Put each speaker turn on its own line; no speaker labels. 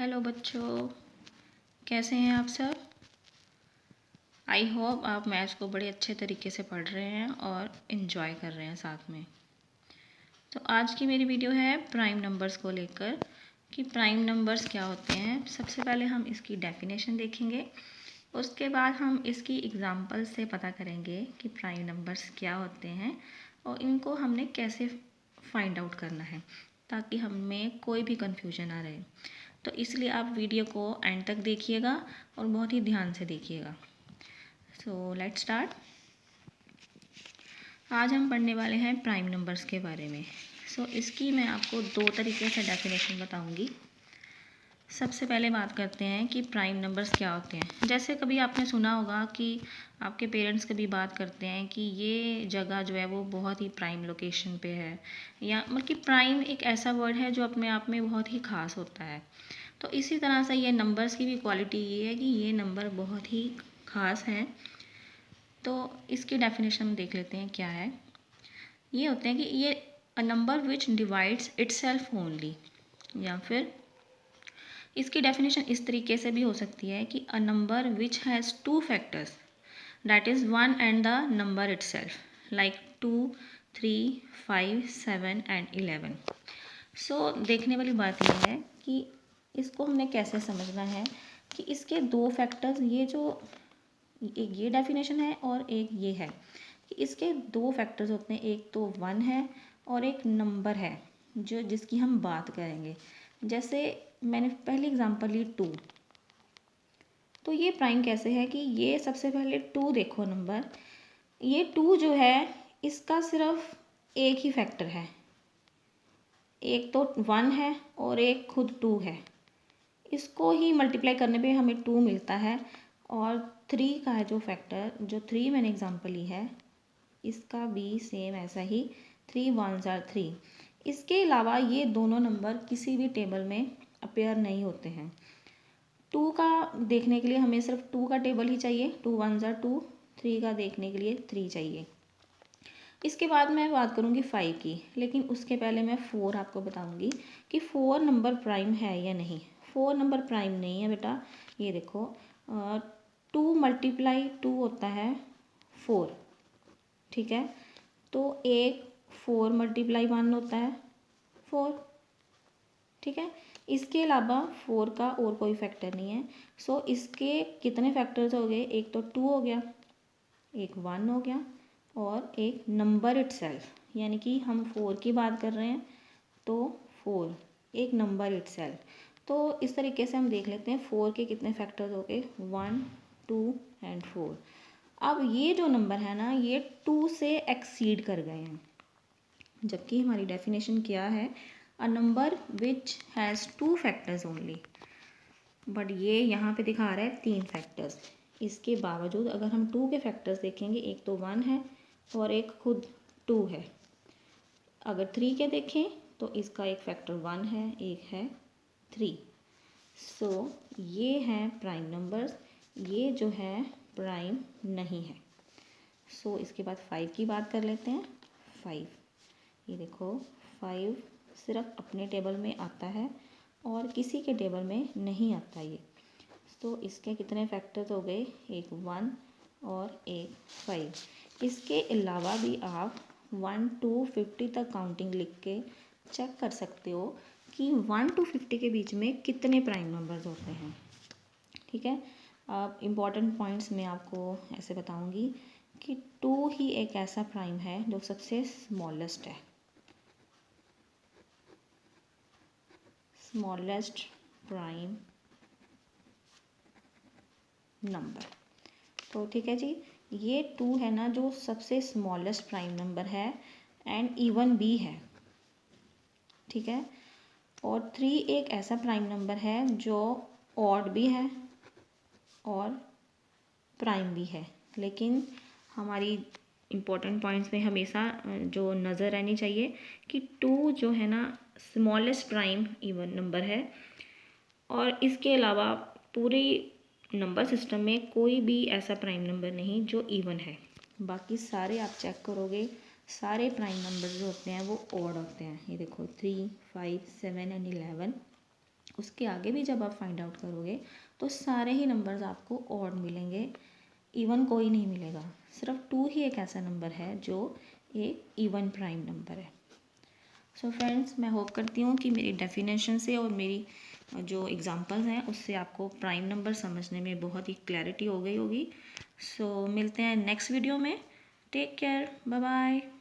Hello बच्चों, कैसे हैं आप सब। आई होप आप मैथ्स को बड़े अच्छे तरीके से पढ़ रहे हैं और इन्जॉय कर रहे हैं साथ में। तो आज की मेरी वीडियो है प्राइम नंबर्स को लेकर कि प्राइम नंबर्स क्या होते हैं। सबसे पहले हम इसकी डेफिनेशन देखेंगे, उसके बाद हम इसकी एग्जांपल से पता करेंगे कि प्राइम नंबर्स क्या होते हैं और इनको हमने कैसे फाइंड आउट करना है ताकि हमें कोई भी कन्फ्यूजन ना रहे। तो इसलिए आप वीडियो को एंड तक देखिएगा और बहुत ही ध्यान से देखिएगा। So let's start. आज हम पढ़ने वाले हैं प्राइम नंबर्स के बारे में। इसकी मैं आपको दो तरीके से डेफिनेशन बताऊंगी। सबसे पहले बात करते हैं कि प्राइम नंबर्स क्या होते हैं। जैसे कभी आपने सुना होगा कि आपके पेरेंट्स कभी बात करते हैं कि ये जगह जो है वो बहुत ही प्राइम लोकेशन पे है, या मतलब कि प्राइम एक ऐसा वर्ड है जो अपने आप में बहुत ही ख़ास होता है। तो इसी तरह से ये नंबर्स की भी क्वालिटी ये है कि ये नंबर बहुत ही ख़ास हैं। तो इसकी डेफिनेशन हम देख लेते हैं क्या है। ये होते हैं कि ये a number which divides itself only, या फिर इसकी डेफिनेशन इस तरीके से भी हो सकती है कि a number which has two factors that is 1 and the number itself, like 2, 3, 5, 7 and 11। देखने वाली बात यह है कि इसको हमने कैसे समझना है कि इसके दो फैक्टर्स, ये जो एक ये डेफिनेशन है और एक ये है कि इसके दो फैक्टर्स होते हैं। एक तो 1 है और एक नंबर है जो जिसकी हम बात करेंगे। जैसे मैंने पहली एग्जांपल ली 2, तो ये प्राइम कैसे है कि ये सबसे पहले 2 देखो नंबर, ये 2 जो है इसका सिर्फ एक ही फैक्टर है, एक तो 1 है और एक खुद 2 है। इसको ही मल्टीप्लाई करने पे हमें 2 मिलता है। और 3 का है जो फैक्टर, जो 3 मैंने एग्जांपल ली है, इसका भी सेम ऐसा ही 3 1s are 3। इसके अलावा ये दोनों नंबर किसी भी टेबल में अपेयर नहीं होते हैं। 2 का देखने के लिए हमें सिर्फ 2 का टेबल ही चाहिए, 2 1s are 2, 3 का देखने के लिए 3 चाहिए। इसके बाद मैं बात करूँगी 5 की, लेकिन उसके पहले मैं 4 आपको बताऊँगी कि 4 नंबर प्राइम है या नहीं। 4 नंबर प्राइम नहीं है बेटा। ये देखो 2 मल्टीप्लाई 2 होता है 4, ठीक है। तो एक 4 मल्टीप्लाई 1 होता है 4, ठीक है। इसके अलावा 4 का और कोई फैक्टर नहीं है। इसके कितने फैक्टर्स हो गए, एक तो 2 हो गया, एक 1 हो गया और एक नंबर इटसेल्फ, यानी कि हम 4 की बात कर रहे हैं तो 4 एक नंबर इटसेल्फ। तो इस तरीके से हम देख लेते हैं 4 के कितने फैक्टर्स हो गए, 1 2 एंड 4। अब ये जो नंबर है ना, ये 2 से एक्सीड कर गए हैं, जबकि हमारी डेफिनेशन क्या है, a number which has 2 factors only. But ये यहाँ पे दिखा रहा है 3 फैक्टर्स। इसके बावजूद अगर हम 2 के फैक्टर्स देखेंगे, एक तो 1 है और एक खुद 2 है। अगर 3 के देखें तो इसका एक फैक्टर 1 है, एक है 3। ये हैं प्राइम नंबर्स, ये जो है प्राइम नहीं है। इसके बाद 5 की बात कर लेते हैं। 5, ये देखो 5 सिर्फ अपने टेबल में आता है और किसी के टेबल में नहीं आता ये। इसके कितने फैक्टर्स हो गए, एक 1 और एक 5। इसके अलावा भी आप 1 to 50 तक काउंटिंग लिख के चेक कर सकते हो कि 1 to 50 के बीच में कितने प्राइम नंबर्स होते हैं, ठीक है। अब इम्पॉर्टेंट पॉइंट्स मैं आपको ऐसे बताऊंगी कि 2 ही एक ऐसा प्राइम है जो सबसे स्मॉलेस्ट है, स्मॉलेस्ट प्राइम नंबर। तो ठीक है जी, ये 2 है ना जो सबसे स्मॉलेस्ट प्राइम नंबर है एंड इवन भी है, ठीक है। और 3 एक ऐसा प्राइम नंबर है जो ऑड भी है और प्राइम भी है। लेकिन हमारी इम्पोर्टेंट पॉइंट्स में हमेशा जो नज़र रहनी चाहिए कि 2 जो है ना स्मॉलेस्ट प्राइम इवन नंबर है, और इसके अलावा पूरी नंबर सिस्टम में कोई भी ऐसा प्राइम नंबर नहीं जो इवन है। बाकी सारे आप चेक करोगे, सारे प्राइम नंबर जो होते हैं वो ऑड होते हैं। ये देखो 3 5 7 एंड 11 उसके आगे भी जब आप फाइंड आउट करोगे तो सारे ही नंबर्स आपको ऑड मिलेंगे, इवन कोई नहीं मिलेगा। सिर्फ 2 ही एक ऐसा नंबर है जो एक इवन प्राइम नंबर है। सो फ्रेंड्स, मैं होप करती हूँ कि मेरी डेफिनेशन से और मेरी जो एग्जांपल्स हैं उससे आपको प्राइम नंबर समझने में बहुत ही क्लैरिटी हो गई होगी। सो मिलते हैं नेक्स्ट वीडियो में। Take care, bye bye.